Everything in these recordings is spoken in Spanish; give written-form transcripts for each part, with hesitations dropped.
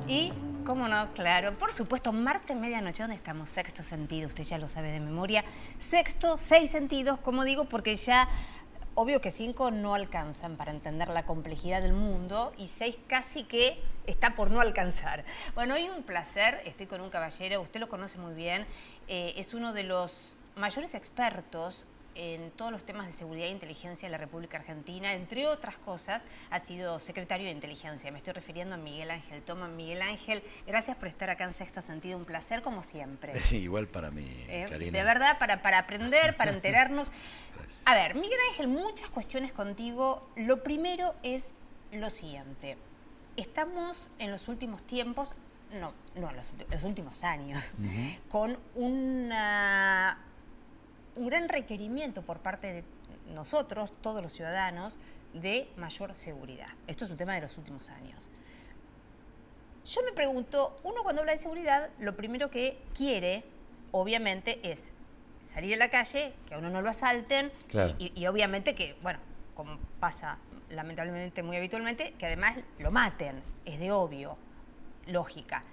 Y, cómo no, claro, por supuesto, martes medianoche, ¿dónde estamos? Sexto sentido, usted ya lo sabe de memoria. Sexto, 6 sentidos, como digo, porque ya, obvio que 5 no alcanzan para entender la complejidad del mundo y 6 casi que está por no alcanzar. Bueno, hoy un placer, estoy con un caballero, usted lo conoce muy bien, es uno de los mayores expertos en todos los temas de seguridad e inteligencia de la República Argentina. Entre otras cosas, ha sido secretario de Inteligencia. Me estoy refiriendo a Miguel Ángel Toma. Miguel Ángel, gracias por estar acá en Sexto Sentido. Un placer, como siempre. Igual para mí, Karina. De verdad, para aprender, para enterarnos. A ver, Miguel Ángel, muchas cuestiones contigo. Lo primero es lo siguiente. Estamos en los últimos tiempos, en los últimos años, con un gran requerimiento por parte de nosotros, todos los ciudadanos, de mayor seguridad. Esto es un tema de los últimos años. Yo me pregunto, uno cuando habla de seguridad, lo primero que quiere, obviamente, es salir a la calle, que a uno no lo asalten, claro. y obviamente que, bueno, como pasa lamentablemente muy habitualmente, que además lo maten, es de obvio, lógica.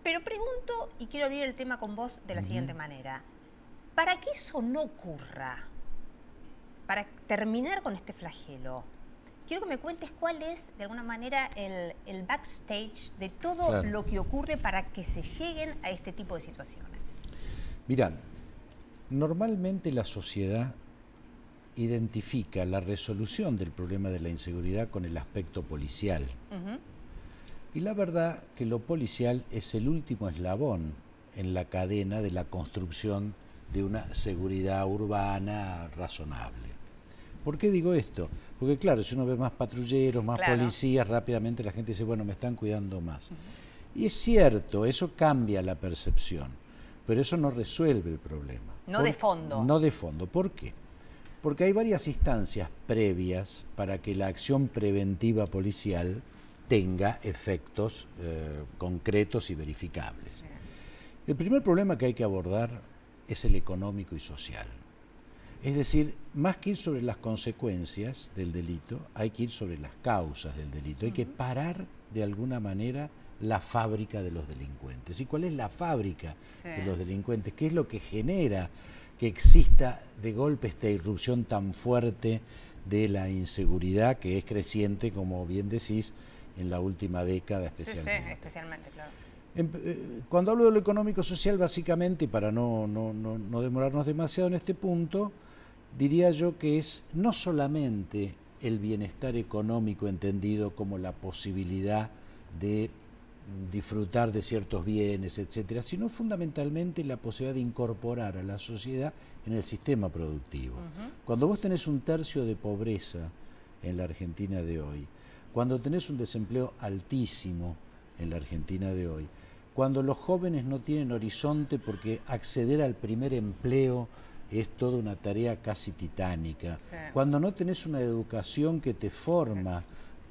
Pero pregunto, y quiero abrir el tema con vos de la siguiente manera. Para que eso no ocurra, para terminar con este flagelo, quiero que me cuentes cuál es, de alguna manera, el backstage de todo lo que ocurre para que se lleguen a este tipo de situaciones. Mirá, normalmente la sociedad identifica la resolución del problema de la inseguridad con el aspecto policial. Y la verdad que lo policial es el último eslabón en la cadena de la construcción de una seguridad urbana razonable. ¿Por qué digo esto? Porque claro, si uno ve más patrulleros, más policías, rápidamente la gente dice, bueno, me están cuidando más. Y es cierto, eso cambia la percepción, pero eso no resuelve el problema. No de fondo. No de fondo. ¿Por qué? Porque hay varias instancias previas para que la acción preventiva policial tenga efectos concretos y verificables. El primer problema que hay que abordar es el económico y social. Es decir, más que ir sobre las consecuencias del delito, hay que ir sobre las causas del delito. Hay que parar de alguna manera la fábrica de los delincuentes. ¿Y cuál es la fábrica de los delincuentes? ¿Qué es lo que genera que exista de golpe esta irrupción tan fuerte de la inseguridad que es creciente, como bien decís, en la última década especialmente? Sí, especialmente, claro. Cuando hablo de lo económico-social, básicamente, y para no demorarnos demasiado en este punto, diría yo que es no solamente el bienestar económico entendido como la posibilidad de disfrutar de ciertos bienes, etcétera, sino fundamentalmente la posibilidad de incorporar a la sociedad en el sistema productivo. Cuando vos tenés 1/3 de pobreza en la Argentina de hoy, cuando tenés un desempleo altísimo en la Argentina de hoy, cuando los jóvenes no tienen horizonte porque acceder al primer empleo es toda una tarea casi titánica, cuando no tenés una educación que te forma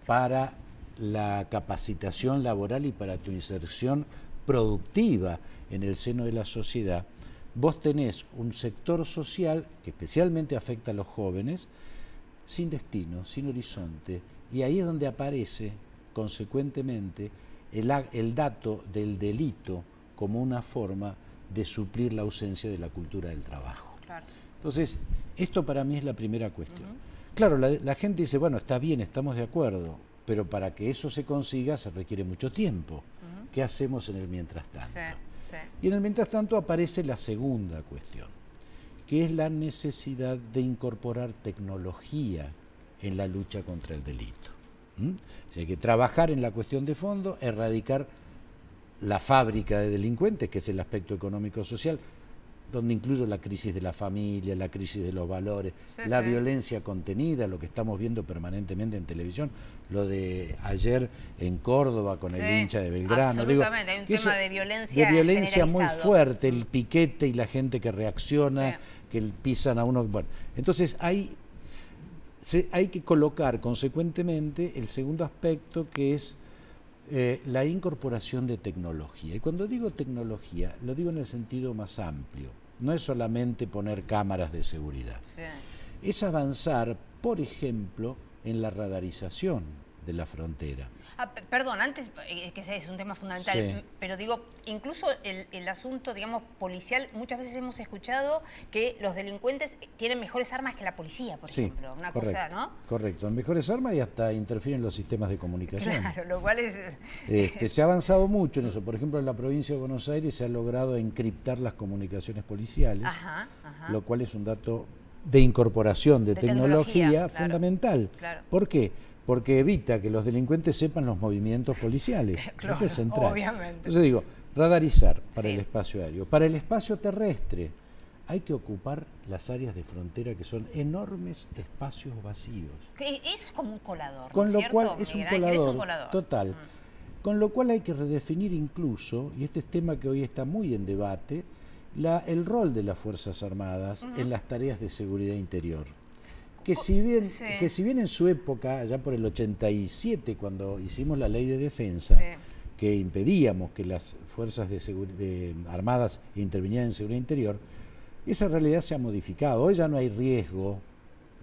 para la capacitación laboral y para tu inserción productiva en el seno de la sociedad, vos tenés un sector social que especialmente afecta a los jóvenes, sin destino, sin horizonte, y ahí es donde aparece, consecuentemente, el dato del delito como una forma de suplir la ausencia de la cultura del trabajo. Entonces, esto para mí es la primera cuestión. Claro, la gente dice, bueno, está bien, estamos de acuerdo, pero para que eso se consiga se requiere mucho tiempo. ¿Qué hacemos en el mientras tanto? Y en el mientras tanto aparece la segunda cuestión, que es la necesidad de incorporar tecnología en la lucha contra el delito. O sea, hay que trabajar en la cuestión de fondo, erradicar la fábrica de delincuentes, que es el aspecto económico-social, donde incluyo la crisis de la familia, la crisis de los valores, la violencia contenida, lo que estamos viendo permanentemente en televisión, lo de ayer en Córdoba con el hincha de Belgrano. Absolutamente, hay un tema de violencia muy fuerte, el piquete y la gente que reacciona, que pisan a uno. Bueno, entonces hay que colocar consecuentemente el segundo aspecto, que es la incorporación de tecnología. Y cuando digo tecnología, lo digo en el sentido más amplio. No es solamente poner cámaras de seguridad. Es avanzar, por ejemplo, en la radarización de la frontera. Perdón, antes, que ese es un tema fundamental, Sí. pero digo, incluso el asunto, digamos, policial, muchas veces hemos escuchado que los delincuentes tienen mejores armas que la policía, por ejemplo. Una correcto, cosa, ¿no? correcto, mejores armas y hasta interfieren los sistemas de comunicación. Claro, lo cual es... Se ha avanzado mucho en eso. Por ejemplo, en la provincia de Buenos Aires se ha logrado encriptar las comunicaciones policiales, Ajá. lo cual es un dato de incorporación de tecnología claro, fundamental. claro. ¿Por qué? Porque evita que los delincuentes sepan los movimientos policiales. Claro, Esto es central. obviamente. Entonces digo, radarizar para Sí. el espacio aéreo. Para el espacio terrestre hay que ocupar las áreas de frontera que son enormes espacios vacíos. Que eso es como un colador, Con ¿no es lo cierto, cual es un Miguel Ángel? Es colador, un colador. total. Mm. Con lo cual hay que redefinir incluso, y este es tema que hoy está muy en debate, el rol de las Fuerzas Armadas en las tareas de seguridad interior. Que si bien en su época, allá por el 87, cuando hicimos la ley de defensa, que impedíamos que las fuerzas armadas intervinieran en seguridad interior, esa realidad se ha modificado. Hoy ya no hay riesgo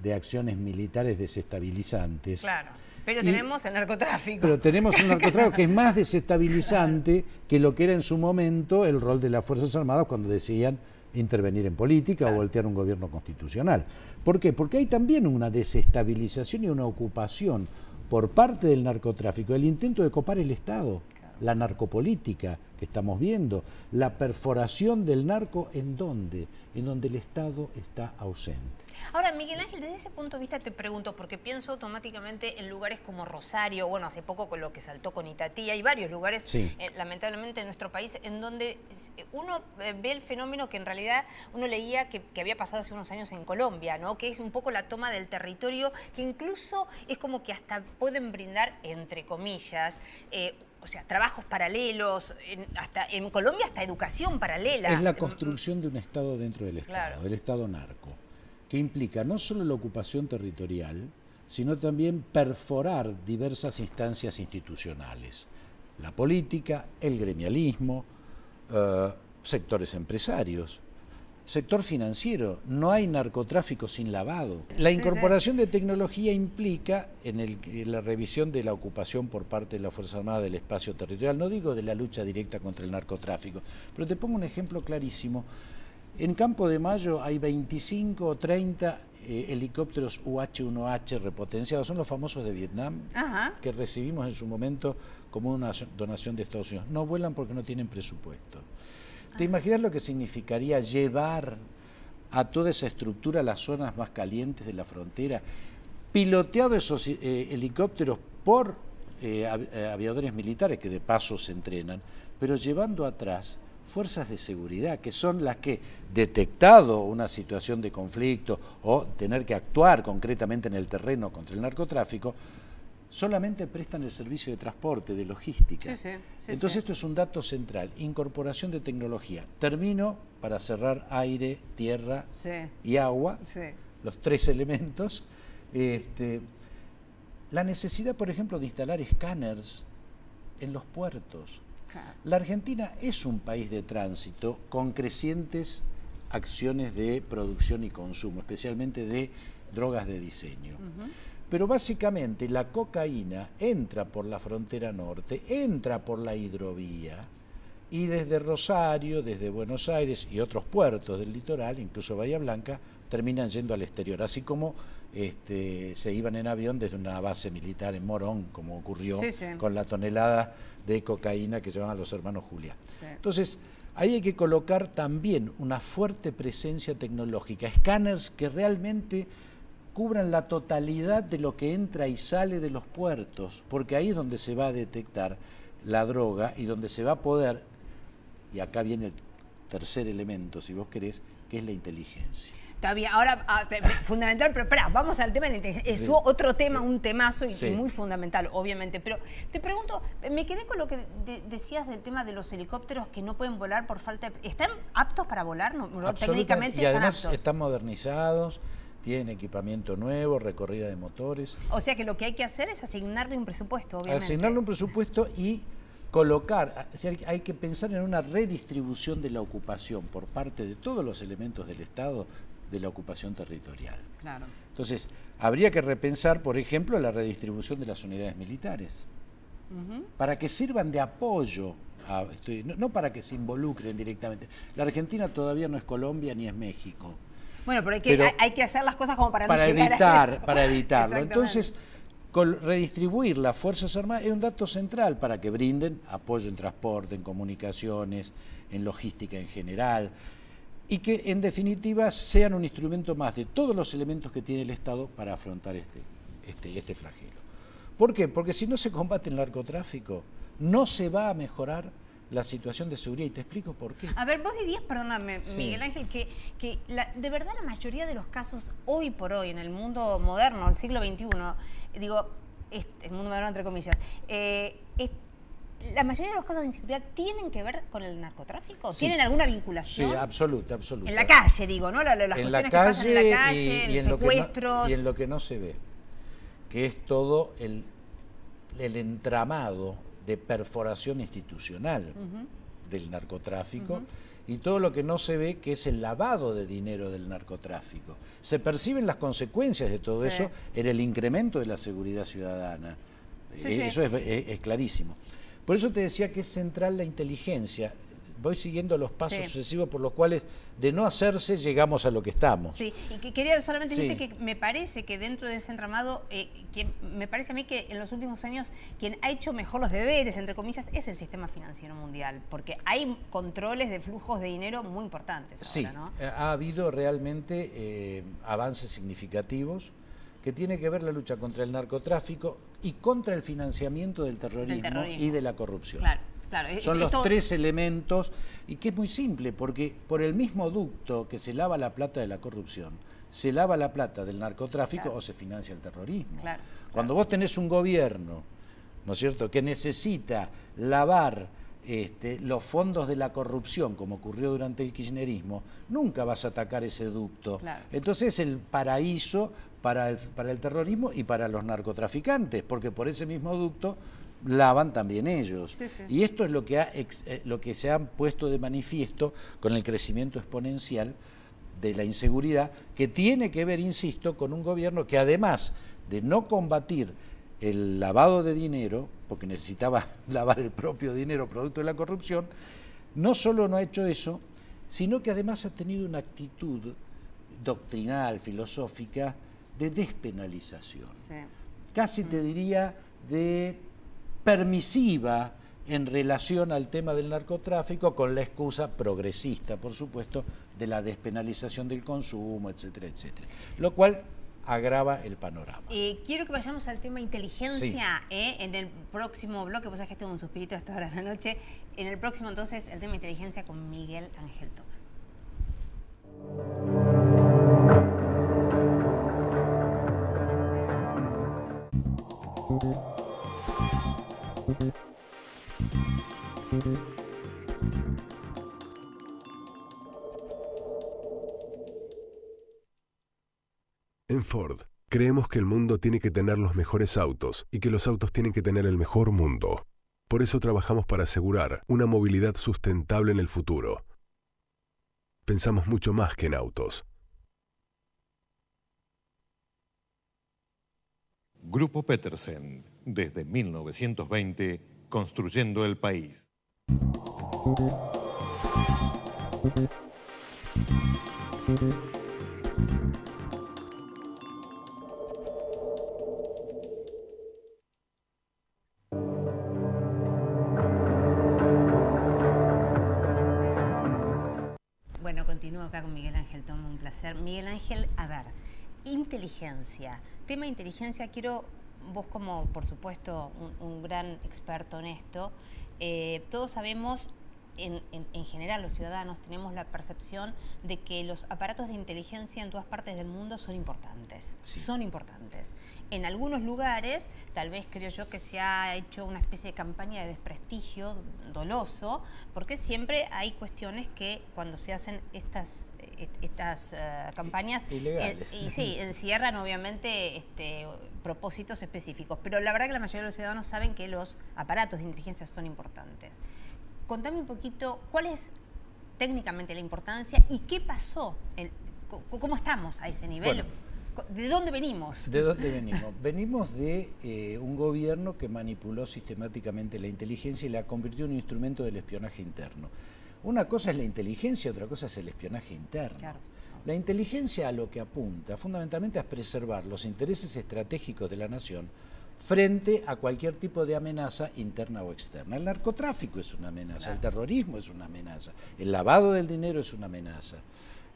de acciones militares desestabilizantes. Claro, pero tenemos el narcotráfico. Pero tenemos un narcotráfico que es más desestabilizante que lo que era en su momento el rol de las Fuerzas Armadas cuando decidían intervenir en política o voltear un gobierno constitucional. ¿Por qué? Porque hay también una desestabilización y una ocupación por parte del narcotráfico, el intento de copar el Estado, la narcopolítica que estamos viendo, la perforación del narco en donde el Estado está ausente. Ahora, Miguel Ángel, desde ese punto de vista te pregunto, porque pienso automáticamente en lugares como Rosario, bueno, hace poco con lo que saltó con Itatía, hay varios lugares, lamentablemente en nuestro país, en donde uno ve el fenómeno que en realidad uno leía que había pasado hace unos años en Colombia, ¿no? Que es un poco la toma del territorio, que incluso es como que hasta pueden brindar, entre comillas, o sea, trabajos paralelos, en Colombia hasta educación paralela. Es la construcción de un Estado dentro del Estado, claro, del Estado narco, que implica no solo la ocupación territorial, sino también perforar diversas instancias institucionales. La política, el gremialismo, sectores empresarios, sector financiero. No hay narcotráfico sin lavado. La incorporación de tecnología implica, en la revisión de la ocupación por parte de la Fuerza Armada del espacio territorial, no digo de la lucha directa contra el narcotráfico, pero te pongo un ejemplo clarísimo. En Campo de Mayo hay 25 o 30 helicópteros UH-1H repotenciados, son los famosos de Vietnam, que recibimos en su momento como una donación de Estados Unidos. No vuelan porque no tienen presupuesto. ¿Te imaginas lo que significaría llevar a toda esa estructura a las zonas más calientes de la frontera, piloteado esos helicópteros por aviadores militares que de paso se entrenan, pero llevando atrás fuerzas de seguridad, que son las que, detectado una situación de conflicto o tener que actuar concretamente en el terreno contra el narcotráfico, solamente prestan el servicio de transporte, de logística. Entonces esto es un dato central, incorporación de tecnología. Termino para cerrar aire, tierra y agua, los tres elementos. La necesidad, por ejemplo, de instalar escáneres en los puertos. La Argentina es un país de tránsito con crecientes acciones de producción y consumo, especialmente de drogas de diseño. Pero básicamente la cocaína entra por la frontera norte, entra por la hidrovía y desde Rosario, desde Buenos Aires y otros puertos del litoral, incluso Bahía Blanca, terminan yendo al exterior, así como se iban en avión desde una base militar en Morón, como ocurrió con la tonelada de cocaína que llevaban los hermanos Juliá. Entonces, ahí hay que colocar también una fuerte presencia tecnológica, escáneres que realmente cubran la totalidad de lo que entra y sale de los puertos, porque ahí es donde se va a detectar la droga y donde se va a poder, y acá viene el tercer elemento, si vos querés, que es la inteligencia. Está bien, ahora, fundamental, pero espera, vamos al tema de la inteligencia. Es otro tema, un temazo y muy fundamental, obviamente. Pero te pregunto, me quedé con lo que decías del tema de los helicópteros que no pueden volar por falta de... ¿Están aptos para volar? No, técnicamente y además están aptos. Están modernizados, tienen equipamiento nuevo, recorrida de motores. O sea que lo que hay que hacer es asignarle un presupuesto, obviamente. Asignarle un presupuesto y colocar, o sea, hay que pensar en una redistribución de la ocupación por parte de todos los elementos del Estado, de la ocupación territorial. Claro. Entonces, habría que repensar, por ejemplo, la redistribución de las unidades militares, para que sirvan de apoyo, no para que se involucren directamente. La Argentina todavía no es Colombia ni es México. Bueno, pero hay que hacer las cosas como para no llegar a eso. Para evitarlo. Entonces, redistribuir las Fuerzas Armadas es un dato central para que brinden apoyo en transporte, en comunicaciones, en logística en general, y que en definitiva sean un instrumento más de todos los elementos que tiene el Estado para afrontar este flagelo. ¿Por qué? Porque si no se combate el narcotráfico, no se va a mejorar la situación de seguridad, y te explico por qué. A ver, vos dirías, perdóname, sí, Miguel Ángel, que de verdad la mayoría de los casos hoy por hoy en el mundo moderno, el siglo XXI, digo, el mundo moderno entre comillas, la mayoría de los casos de inseguridad tienen que ver con el narcotráfico, ¿tienen alguna vinculación? Sí, absoluta. En la calle, digo, ¿no? Las cuestiones que pasan en la calle, el secuestros. Y en lo que no se ve, que es todo el entramado de perforación institucional del narcotráfico, y todo lo que no se ve, que es el lavado de dinero del narcotráfico. Se perciben las consecuencias de todo eso en el incremento de la seguridad ciudadana. Eso es clarísimo. Por eso te decía que es central la inteligencia. Voy siguiendo los pasos sucesivos por los cuales, de no hacerse, llegamos a lo que estamos. Sí, y que quería solamente decirte que me parece que dentro de ese entramado, me parece a mí que en los últimos años quien ha hecho mejor los deberes, entre comillas, es el sistema financiero mundial, porque hay controles de flujos de dinero muy importantes ahora, ¿no? Ha habido realmente avances significativos que tiene que ver la lucha contra el narcotráfico y contra el financiamiento del terrorismo y de la corrupción. Claro, son los tres elementos, y que es muy simple, porque por el mismo ducto que se lava la plata de la corrupción, se lava la plata del narcotráfico o se financia el terrorismo. Cuando vos tenés un gobierno, ¿no es cierto?, que necesita lavar los fondos de la corrupción, como ocurrió durante el kirchnerismo, nunca vas a atacar ese ducto. Entonces es el paraíso para el terrorismo y para los narcotraficantes, porque por ese mismo ducto lavan también ellos. Y esto es lo que se ha puesto de manifiesto con el crecimiento exponencial de la inseguridad, que tiene que ver, insisto, con un gobierno que, además de no combatir el lavado de dinero, porque necesitaba lavar el propio dinero producto de la corrupción, no solo no ha hecho eso, sino que además ha tenido una actitud doctrinal, filosófica, de despenalización. Casi te diría de permisiva en relación al tema del narcotráfico, con la excusa progresista, por supuesto, de la despenalización del consumo, etcétera, etcétera. Lo cual agrava el panorama. Quiero que vayamos al tema inteligencia en el próximo bloque. Vos sabés que tengo un suspirito a esta hora de la noche. En el próximo, entonces, el tema inteligencia con Miguel Ángel Toma. En Ford, creemos que el mundo tiene que tener los mejores autos y que los autos tienen que tener el mejor mundo. Por eso trabajamos para asegurar una movilidad sustentable en el futuro. Pensamos mucho más que en autos. Grupo Petersen, desde 1920, construyendo el país. Bueno, continúo acá con Miguel Ángel Toma, un placer. Miguel Ángel, a ver, inteligencia. Tema inteligencia, quiero, vos como, por supuesto, un gran experto en esto, todos sabemos, en general los ciudadanos tenemos la percepción de que los aparatos de inteligencia en todas partes del mundo son importantes. Son importantes. En algunos lugares, tal vez creo yo que se ha hecho una especie de campaña de desprestigio doloso, porque siempre hay cuestiones que cuando se hacen estas campañas ilegales. Encierran obviamente propósitos específicos, pero la verdad que la mayoría de los ciudadanos saben que los aparatos de inteligencia son importantes. Contame un poquito cuál es técnicamente la importancia y qué pasó ¿Cómo estamos a ese nivel? Bueno, ¿de dónde venimos? ¿De dónde venimos? Venimos de un gobierno que manipuló sistemáticamente la inteligencia y la convirtió en un instrumento del espionaje interno. Una cosa es la inteligencia, otra cosa es el espionaje interno. Claro. La inteligencia a lo que apunta fundamentalmente es preservar los intereses estratégicos de la nación frente a cualquier tipo de amenaza interna o externa. El narcotráfico es una amenaza, claro. El terrorismo es una amenaza, el lavado del dinero es una amenaza.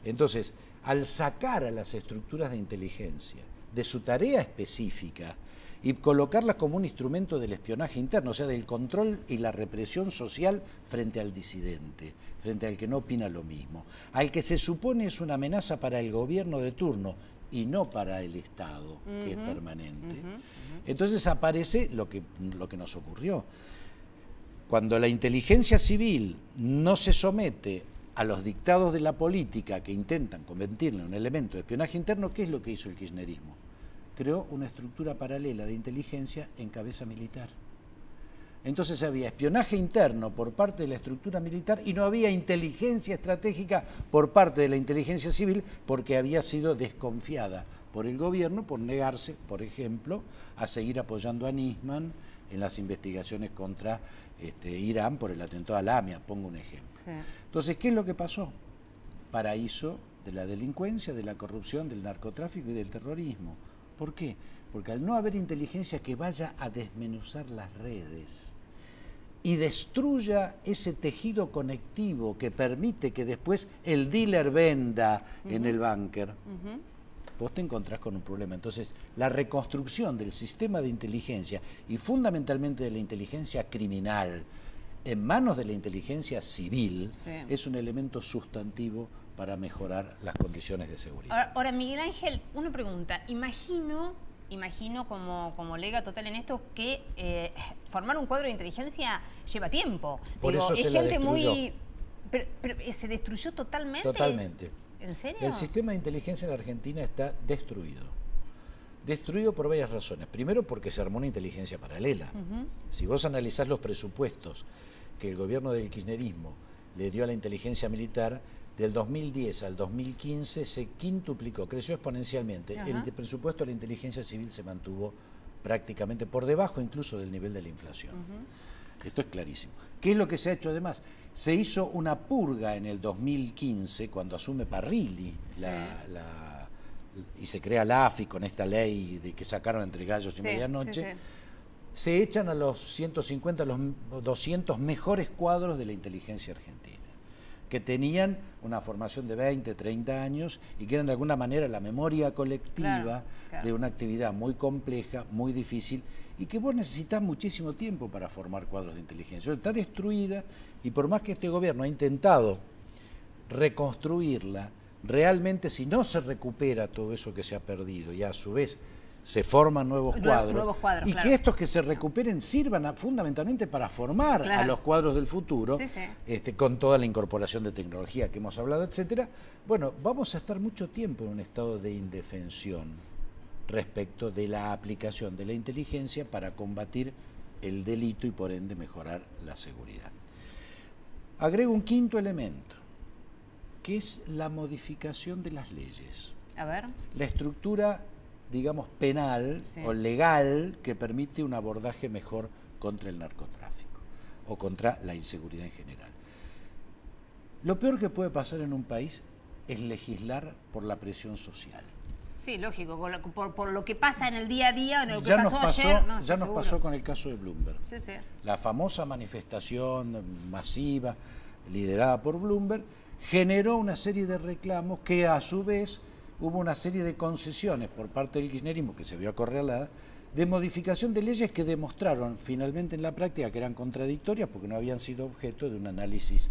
Entonces, al sacar a las estructuras de inteligencia de su tarea específica y colocarlas como un instrumento del espionaje interno, o sea, del control y la represión social frente al disidente, frente al que no opina lo mismo, al que se supone es una amenaza para el gobierno de turno y no para el Estado, que es permanente. Entonces aparece lo que nos ocurrió. Cuando la inteligencia civil no se somete a los dictados de la política que intentan convertirla en un elemento de espionaje interno, ¿qué es lo que hizo el kirchnerismo? Creó una estructura paralela de inteligencia en cabeza militar. Entonces había espionaje interno por parte de la estructura militar y no había inteligencia estratégica por parte de la inteligencia civil porque había sido desconfiada por el gobierno por negarse, por ejemplo, a seguir apoyando a Nisman en las investigaciones contra Irán por el atentado a la AMIA, pongo un ejemplo. Sí. Entonces, ¿qué es lo que pasó? Paraíso de la delincuencia, de la corrupción, del narcotráfico y del terrorismo. ¿Por qué? Porque al no haber inteligencia que vaya a desmenuzar las redes y destruya ese tejido conectivo que permite que después el dealer venda en el búnker, vos te encontrás con un problema. Entonces, la reconstrucción del sistema de inteligencia y fundamentalmente de la inteligencia criminal en manos de la inteligencia civil es un elemento sustantivo para mejorar las condiciones de seguridad. Ahora, Miguel Ángel, una pregunta. Imagino como lega total en esto que formar un cuadro de inteligencia lleva tiempo. Por eso es se la gente destruyó. muy... Pero ¿se destruyó totalmente? Totalmente. ¿En serio? El sistema de inteligencia en la Argentina está destruido. Destruido por varias razones. Primero, porque se armó una inteligencia paralela. Si vos analizás los presupuestos que el gobierno del kirchnerismo le dio a la inteligencia militar, del 2010 al 2015 se quintuplicó, creció exponencialmente. El presupuesto de la inteligencia civil se mantuvo prácticamente por debajo incluso del nivel de la inflación. Esto es clarísimo. ¿Qué es lo que se ha hecho además? Se hizo una purga en el 2015 cuando asume Parrilli y se crea la AFI con esta ley de que sacaron entre gallos y medianoche. Se echan a los 150, a los 200 mejores cuadros de la inteligencia argentina, que tenían una formación de 20, 30 años y que eran de alguna manera la memoria colectiva de una actividad muy compleja, muy difícil y que vos necesitas muchísimo tiempo para formar cuadros de inteligencia. Está destruida y por más que este gobierno ha intentado reconstruirla, realmente si no se recupera todo eso que se ha perdido y a su vez se forman nuevos cuadros y que estos que se recuperen sirvan fundamentalmente para formar a los cuadros del futuro, con toda la incorporación de tecnología que hemos hablado, etcétera. Bueno, vamos a estar mucho tiempo en un estado de indefensión respecto de la aplicación de la inteligencia para combatir el delito y por ende mejorar la seguridad. Agrego un quinto elemento, que es la modificación de las leyes. A ver. La estructura, digamos, penal o legal que permite un abordaje mejor contra el narcotráfico o contra la inseguridad en general. Lo peor que puede pasar en un país es legislar por la presión social. Sí, lógico, por lo que pasa en el día a día, en lo que ya pasó ayer. Ya nos pasó con el caso de Bloomberg. La famosa manifestación masiva liderada por Bloomberg generó una serie de reclamos que a su vez hubo una serie de concesiones por parte del kirchnerismo que se vio acorralada de modificación de leyes que demostraron finalmente en la práctica que eran contradictorias porque no habían sido objeto de un análisis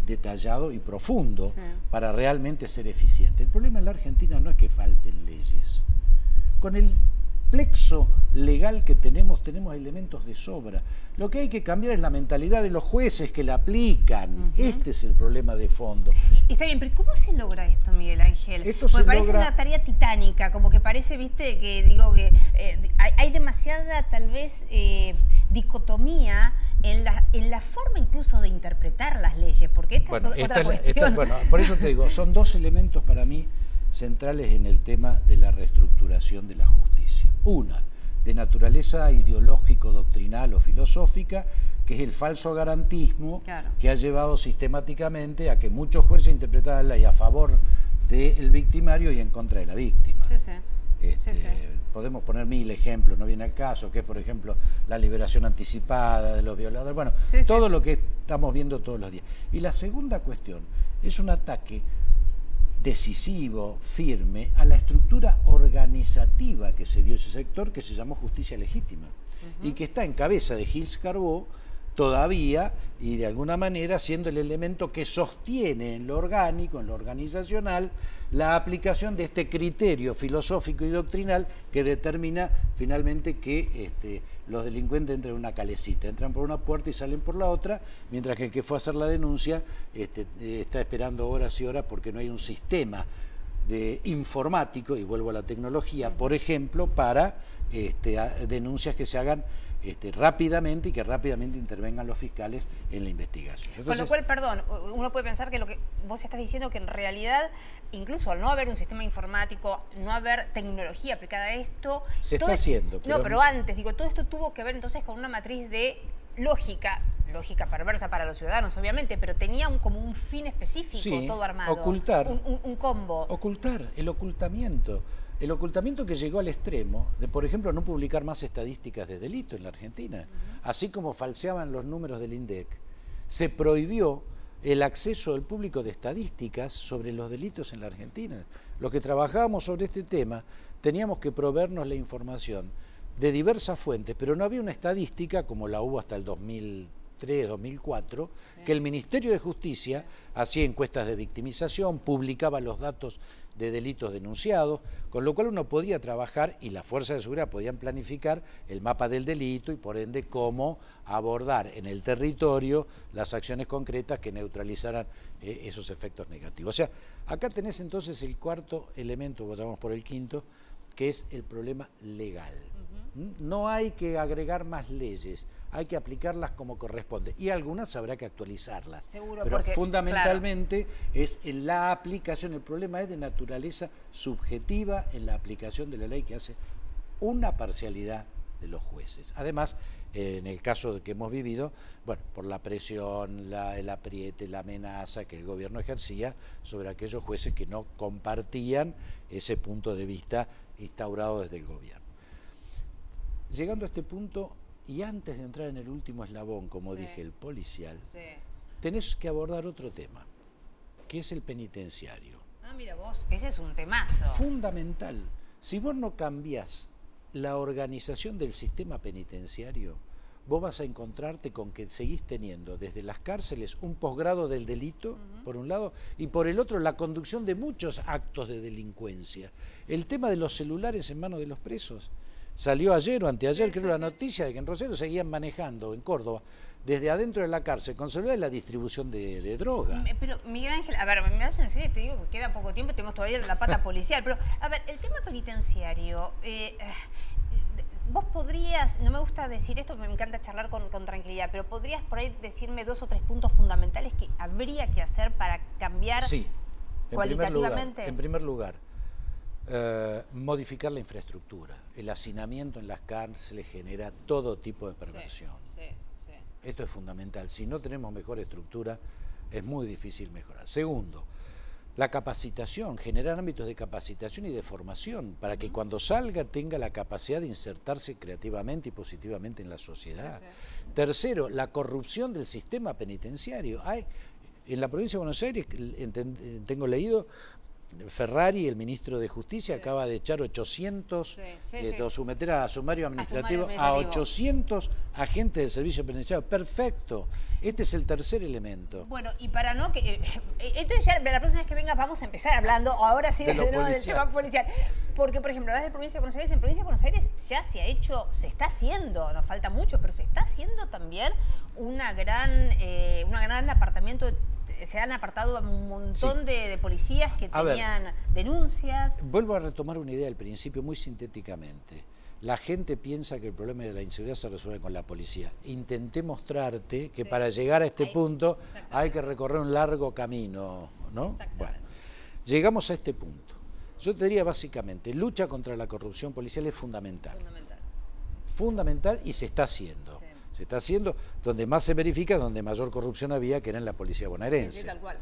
detallado y profundo para realmente ser eficiente. El problema en la Argentina no es que falten leyes. Con el plexo legal que tenemos elementos de sobra. Lo que hay que cambiar es la mentalidad de los jueces que la aplican. Este es el problema de fondo. Está bien, pero ¿cómo se logra esto, Miguel Ángel? esto se parece logra... una tarea titánica, como que parece, viste, que digo que hay demasiada, tal vez, dicotomía en la forma incluso de interpretar las leyes, porque esta es otra cuestión. Bueno, por eso te digo, son dos elementos para mí centrales en el tema de la reestructuración de la justicia. Una, de naturaleza ideológico, doctrinal o filosófica, que es el falso garantismo, claro, que ha llevado sistemáticamente a que muchos jueces interpretaran la ley a favor del victimario y en contra de la víctima. Sí, sí. Podemos poner 1000 ejemplos, no viene al caso, que es, por ejemplo, la liberación anticipada de los violadores, bueno, todo lo que estamos viendo todos los días. Y la segunda cuestión es un ataque decisivo, firme, a la estructura organizativa que se dio ese sector, que se llamó justicia legítima, y que está en cabeza de Gilles Carbó todavía, y de alguna manera siendo el elemento que sostiene en lo orgánico, en lo organizacional, la aplicación de este criterio filosófico y doctrinal que determina finalmente que los delincuentes entran en una calecita, entran por una puerta y salen por la otra, mientras que el que fue a hacer la denuncia está esperando horas y horas porque no hay un sistema informático, y vuelvo a la tecnología, por ejemplo, para denuncias que se hagan rápidamente y que rápidamente intervengan los fiscales en la investigación. Entonces, con lo cual, perdón, uno puede pensar que lo que vos estás diciendo, que en realidad, incluso al no haber un sistema informático, no haber tecnología aplicada a esto... Se está haciendo. Pero antes, digo, todo esto tuvo que ver entonces con una matriz de lógica perversa para los ciudadanos, obviamente, pero tenía como un fin específico, todo armado. Ocultar. Un combo. Ocultar, el ocultamiento. El ocultamiento que llegó al extremo de, por ejemplo, no publicar más estadísticas de delito en la Argentina, así como falseaban los números del INDEC, se prohibió el acceso del público de estadísticas sobre los delitos en la Argentina. Los que trabajábamos sobre este tema teníamos que proveernos la información de diversas fuentes, pero no había una estadística como la hubo hasta el 2003, 2004, que el Ministerio de Justicia hacía encuestas de victimización, publicaba los datos de delitos denunciados, con lo cual uno podía trabajar y las fuerzas de seguridad podían planificar el mapa del delito y por ende cómo abordar en el territorio las acciones concretas que neutralizaran esos efectos negativos. O sea, acá tenés entonces el cuarto elemento, vos llamamos por el quinto, que es el problema legal. No hay que agregar más leyes, hay que aplicarlas como corresponde y algunas habrá que actualizarlas. Seguro, pero porque, fundamentalmente es en la aplicación. El problema es de naturaleza subjetiva en la aplicación de la ley, que hace una parcialidad de los jueces. Además, en el caso que hemos vivido, bueno, por la presión, el apriete, la amenaza que el gobierno ejercía sobre aquellos jueces que no compartían ese punto de vista instaurado desde el gobierno. Llegando a este punto, y antes de entrar en el último eslabón, como dije, el policial, tenés que abordar otro tema, que es el penitenciario. Ah, mira vos, ese es un temazo. Fundamental. Si vos no cambiás la organización del sistema penitenciario, vos vas a encontrarte con que seguís teniendo desde las cárceles un posgrado del delito, por un lado, y por el otro la conducción de muchos actos de delincuencia. El tema de los celulares en manos de los presos. Salió ayer o anteayer, creo, la noticia de que en Rosario seguían manejando, en Córdoba, desde adentro de la cárcel, con celular, la distribución de droga. Pero, Miguel Ángel, a ver, me hacen en serio, te digo que queda poco tiempo, tenemos todavía la pata policial, pero, a ver, el tema penitenciario, vos podrías, no me gusta decir esto, me encanta charlar con tranquilidad, pero podrías por ahí decirme 2 o 3 puntos fundamentales que habría que hacer para cambiar cualitativamente. En primer lugar, modificar la infraestructura. El hacinamiento en las cárceles genera todo tipo de perversión. Esto es fundamental. Si no tenemos mejor estructura, es muy difícil mejorar. Segundo, la capacitación, generar ámbitos de capacitación y de formación para que cuando salga tenga la capacidad de insertarse creativamente y positivamente en la sociedad. Tercero, la corrupción del sistema penitenciario. En la provincia de Buenos Aires, tengo leído, Ferrari, el ministro de Justicia, acaba de echar 800, someter a sumario administrativo a 800 agentes del servicio penitenciario. Perfecto. Este es el tercer elemento. Bueno, y para no que... entonces ya la próxima vez que vengas vamos a empezar hablando, ahora sí, del tema policial. Porque, por ejemplo, hablas de provincia de Buenos Aires. En provincia de Buenos Aires ya se ha hecho, se está haciendo, nos falta mucho, pero se está haciendo también un gran apartamiento se han apartado a un montón de policías que tenían denuncias. Vuelvo a retomar una idea del principio muy sintéticamente. La gente piensa que el problema de la inseguridad se resuelve con la policía. Intenté mostrarte que para llegar a este punto hay que recorrer un largo camino, ¿no? Bueno, llegamos a este punto. Yo te diría básicamente, lucha contra la corrupción policial es fundamental. Fundamental y se está haciendo. Se está haciendo donde más se verifica, donde mayor corrupción había, que era en la policía bonaerense. Sí, tal cual.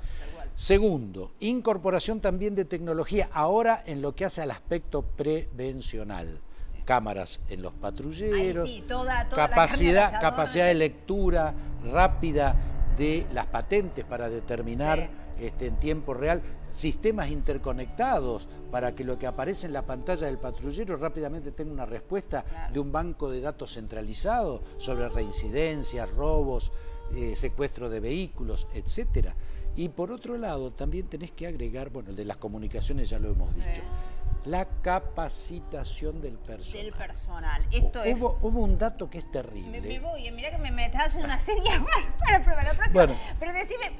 Segundo, incorporación también de tecnología, ahora en lo que hace al aspecto prevencional. Cámaras en los patrulleros, ahí sí, toda capacidad de lectura rápida de las patentes para determinar en tiempo real, sistemas interconectados para que lo que aparece en la pantalla del patrullero rápidamente tenga una respuesta de un banco de datos centralizado sobre reincidencias, robos, secuestro de vehículos, etcétera. Y por otro lado, también tenés que agregar, bueno, el de las comunicaciones ya lo hemos dicho, la capacitación del personal. Esto hubo un dato que es terrible. Me voy, mirá que me estás haciendo una serie para probar la próxima. Bueno. Pero decime,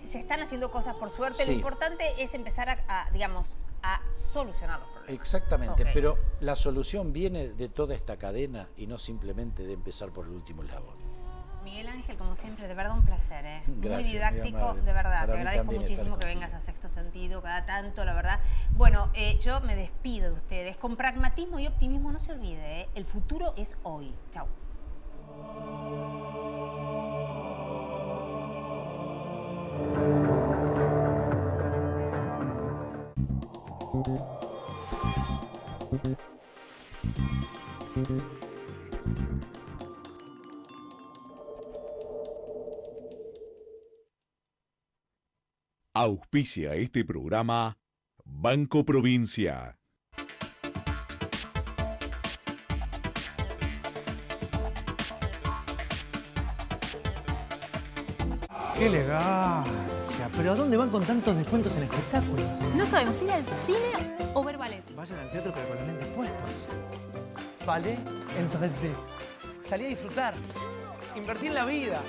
se están haciendo cosas por suerte, lo importante es empezar a solucionar los problemas. Exactamente, pero la solución viene de toda esta cadena y no simplemente de empezar por el último eslabón. Miguel Ángel, como siempre, de verdad un placer, ¿eh? Gracias, muy didáctico, muy de verdad. Para te agradezco muchísimo que vengas a Sexto Sentido cada tanto, la verdad. Bueno, yo me despido de ustedes. Con pragmatismo y optimismo, no se olvide, ¿eh? El futuro es hoy. Chau. Auspicia este programa Banco Provincia. ¡Qué elegancia! ¿Pero a dónde van con tantos descuentos en espectáculos? No sabemos ir al cine o ver ballet. Vayan al teatro pero con los lentes puestos. Ballet en 3D. Salí a disfrutar. Invertí en la vida.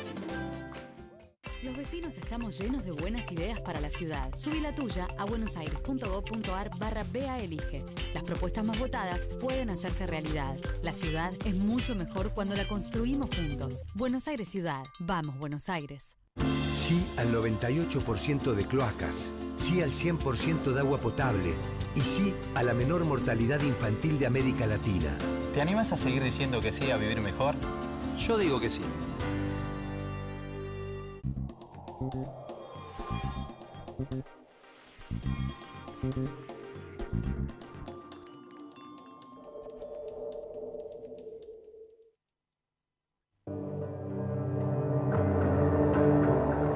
Los vecinos estamos llenos de buenas ideas para la ciudad. Subí la tuya a buenosaires.gov.ar/BAelige. Las propuestas más votadas pueden hacerse realidad. La ciudad es mucho mejor cuando la construimos juntos. Buenos Aires Ciudad. Vamos, Buenos Aires. Sí al 98% de cloacas. Sí al 100% de agua potable. Y sí a la menor mortalidad infantil de América Latina. ¿Te animas a seguir diciendo que sí a vivir mejor? Yo digo que sí.